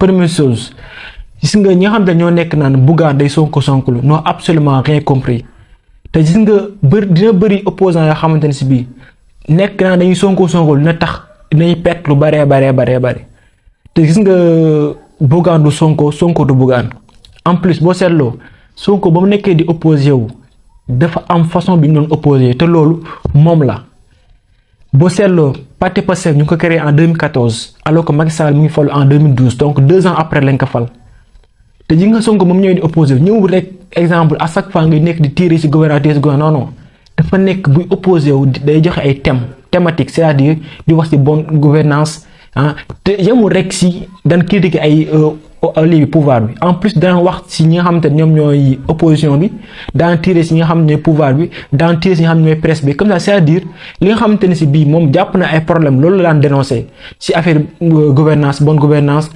première chose gis nga ñi nga xam ne ñoo nekk naan Bougane day sonko n'ont absolument rien compris te gis nga dina bëri opposants yoo xamante ne si bii nekk naan dañuy sonko dina tax dinañ perte lu bare te gis nga Bougane du sonko du Bougane en plus boo seetloo sonko ba mu nekkee di opposé wu dafa am façon bi ñu doon opposé te loolu moom la boo seetloo parti Pastef ñu ko créé en 2014 alors que Macky Sall mu ngi falu en 2012 donc 2 ans après lañ ko fal te ji nga sonko moom ñëwee di opposé ñëw rek exemple à chaque fois ngay nekk di tirer ci gouvernement non dafa nekk buy opposé wu day joxe ay thématique c'est-à-dire di wax ci bonne gouvernance te yemul rek ci daan critiquer ay lii pouvoir bi en plus daan wax ci ñi nga xamante ne ñoom ñooy opposition bi daan tirer ci ñi nga xam ne ñooy pouvoir bi daan tirer ci ñi nga xam ne ñooy presse bi comme ça c'est-à-dire li nga xamante ne ci bii moom jàpp na ay problème loolu la daan dénoncer ci affaire gouvernance bonne gouvernance